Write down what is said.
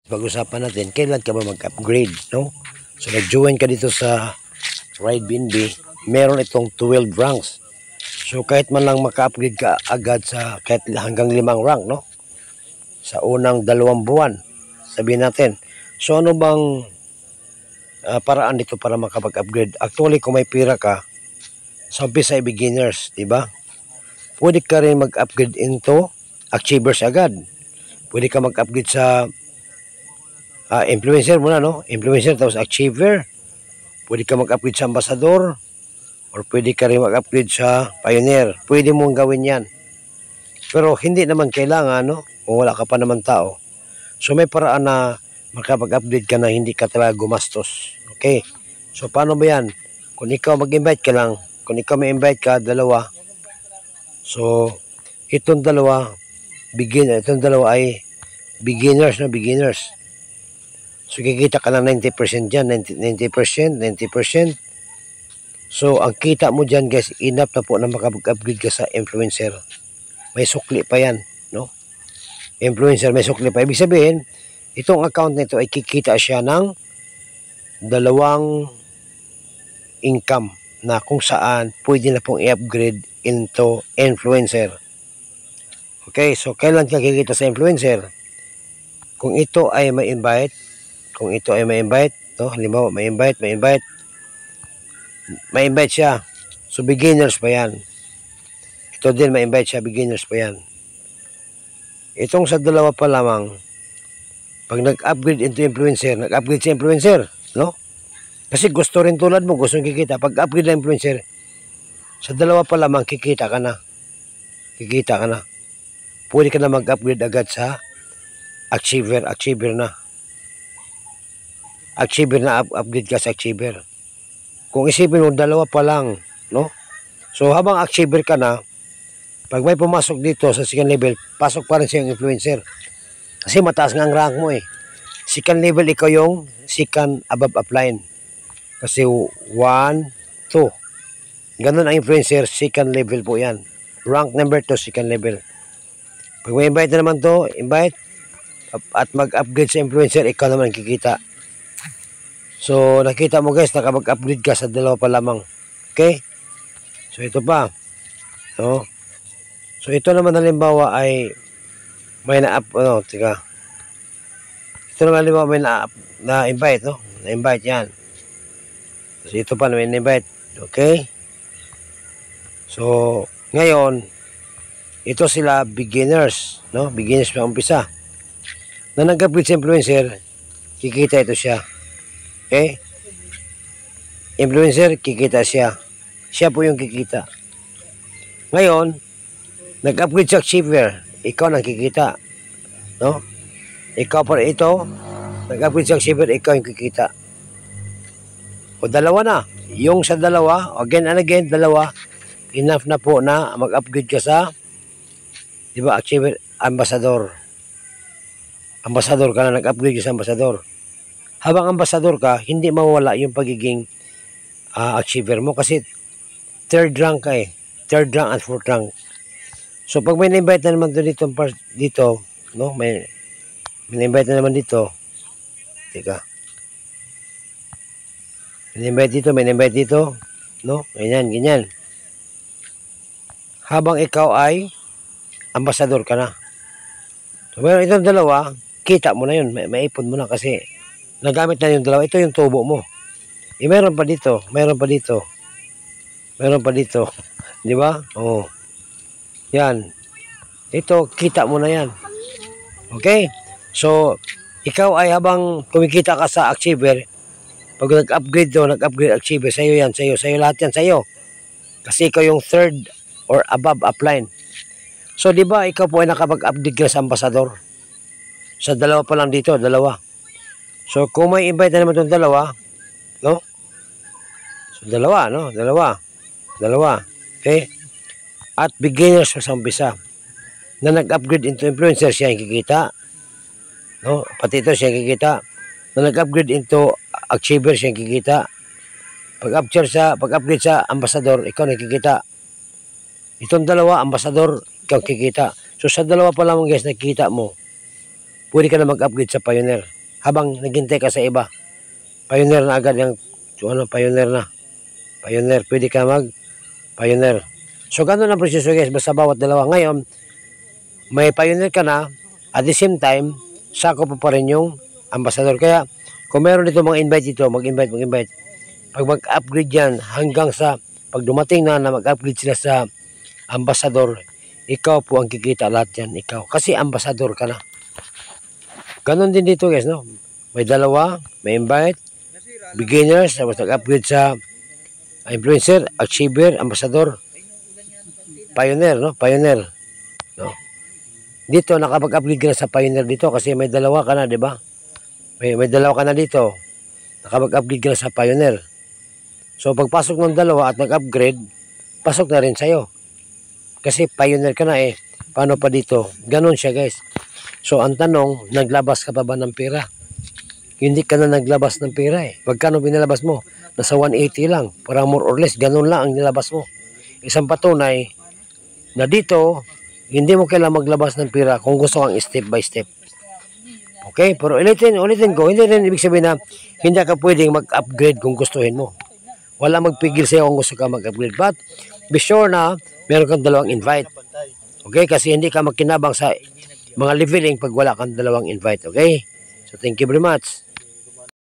Pag-usapan natin, kailan ka ba mag-upgrade, no? So, nag-join ka dito sa Ride BNB, meron itong 12 ranks. So, kahit man lang maka-upgrade ka agad sa kahit hanggang 5 rank, no? Sa unang 2 buwan, sabihin natin. So, ano bang paraan dito para makapag-upgrade? Actually, kung may pira ka, sa umpisa ay beginners, di ba? Pwede ka rin mag-upgrade into achievers agad. Pwede ka mag-upgrade sa influencer muna, no? Influencer tapos achiever. Pwede ka mag-upgrade sa ambassador or pwede ka rin mag-upgrade sa pioneer. Pwede mong gawin yan. Pero hindi naman kailangan, no? Kung wala ka pa naman tao. So may paraan na makapag-upgrade ka na hindi ka talaga gumastos. Okay? So paano ba yan? Kung ikaw mag-invite ka lang, kung ikaw may invite ka, 2. So itong dalawa ay beginners na beginners. So, kikita ka ng 90% dyan, 90%. So, ang kita mo dyan, guys, enough na po na makapag-upgrade ka sa influencer. May sukli pa yan, no? Influencer, may sukli pa. Ibig sabihin, itong account nito ay kikita siya ng 2 income na kung saan pwede na pong i-upgrade into influencer. Okay, so kailan ka kikita sa influencer? Kung ito ay may invite, no? Halimbawa, may invite siya. So, beginners pa yan. Ito din, may invite siya, beginners pa yan. Itong sa 2 pa lamang, pag nag-upgrade into influencer, nag-upgrade sa influencer, no? Kasi gusto rin tulad mo, gusto kikita. Pag-upgrade na influencer, sa 2 pa lamang, kikita ka na. Pwede ka na mag-upgrade agad sa achiever na. Upgrade ka sa achiever. Kung isipin mo, 2 pa lang, no? So, habang achiever ka na, pag may pumasok dito sa second level, pasok pa rin siyang influencer. Kasi mataas nga ang rank mo eh. Second level, ikaw yung second above upline. Kasi 1, 2. Ganun ang influencer, second level po yan. Rank number 2, second level. Pag may invite na naman to, invite, at mag-upgrade sa influencer, ikaw naman kikita. So, nakita mo guys, nakapag-upgrade ka sa 2 pa lamang. Okay? So, ito pa. No? So, ito naman halimbawa ay may na-up, tika. Ito naman halimbawa may na-invite, no? Na-invite yan. So, ito pa may na-invite. Okay? So, ngayon, ito sila beginners, no? Beginners pa umpisa. Na nag-upgrade sa influencer, kikita ito siya. Okay? Influencer, kikita siya. Siya po yung kikita. Ngayon, nag-upgrade sa achiever, ikaw nang kikita. No? Ikaw pa ito, nag-upgrade sa achiever, ikaw yung kikita. O 2 na. Yung sa 2, again and again, 2, enough na po na mag-upgrade ka sa, di ba, achiever, ambassador. Ambassador ka na, nag-upgrade ka sa ambassador. Habang ambassador ka, hindi mawala yung pagiging achiever mo kasi 3rd rank ka eh. 3rd rank at 4th rank. So, pag may na-invite na naman dito, no? May na-invite na naman dito. Teka. May na-invite dito. No? Ganyan. Habang ikaw ay ambassador ka na. So, meron itong 2, kita mo na yun. May ipon mo na kasi nagamit na yung 2, ito yung tubo mo. Eh, meron pa dito. Di ba? Oh. Yan. Ito, kita mo na yan. Okay? So, ikaw ay habang kumikita ka sa achiever, pag nag-upgrade achiever, sa'yo yan, sa'yo lahat yan, sa'yo. Kasi ikaw yung 3rd or above upline. So, di ba, ikaw po ay nakapag-upgrade ka sa ambassador. Sa 2 pa lang dito, 2. So, kung may invite na naman itong 2, no? So, 2, no? 2. Okay? At beginners sa umpisa. Na nag-upgrade into influencer, siya yung kikita. No? Pati ito, siya yung kikita. Na nag-upgrade into achiever, siya yung kikita. Pag-upgrade sa ambassador, ikaw nakikita. Itong 2, ambassador, ikaw kikita. So, sa 2 pa lang guys, nakikita mo, pwede ka na mag-upgrade sa pioneer. habang naghintay ka sa iba. Pioneer na agad yung pioneer na. Pioneer, pwede ka mag-pioneer. So, ganun ang proseso guys, basta bawat dalawa. Ngayon, may pioneer ka na, at the same time, sako pa rin yung ambassador. Kaya, kung meron dito mga invite dito, mag-invite. Pag mag-upgrade yan, hanggang sa, pag dumating na mag-upgrade sila sa ambassador, ikaw po ang kikita lahat yan, ikaw. Kasi ambassador ka na. Ganon din dito guys, no? May dalawa, may invite, beginners, tapos nag-upgrade sa influencer, achiever, ambassador, pioneer, no? Pioneer. No? Dito, nakapag-upgrade ka na sa pioneer dito kasi may dalawa ka na, di ba? May dalawa ka na dito. Nakapag-upgrade ka na sa pioneer. So, pagpasok ng dalawa at nag-upgrade, pasok na rin sa'yo. Kasi pioneer ka na eh. Paano pa dito? Ganon siya guys. So, ang tanong, naglabas ka pa ba ng pera? Hindi ka na naglabas ng pera eh. Pagkano binalabas mo? Nasa 180 lang. Para more or less, ganon lang ang nilabas mo. Isang patunay na dito, hindi mo kailangan maglabas ng pera kung gusto kang step by step. Okay? Pero ulitin ko, hindi rin ibig sabihin na hindi ka pwedeng mag-upgrade kung gustuhin mo. Wala magpigil sa'yo kung gusto ka mag-upgrade. But, be sure na meron kang dalawang invite. Okay? Kasi hindi ka magkinabang sa mga leveling pag wala kang dalawang invite. Okay? So, thank you very much.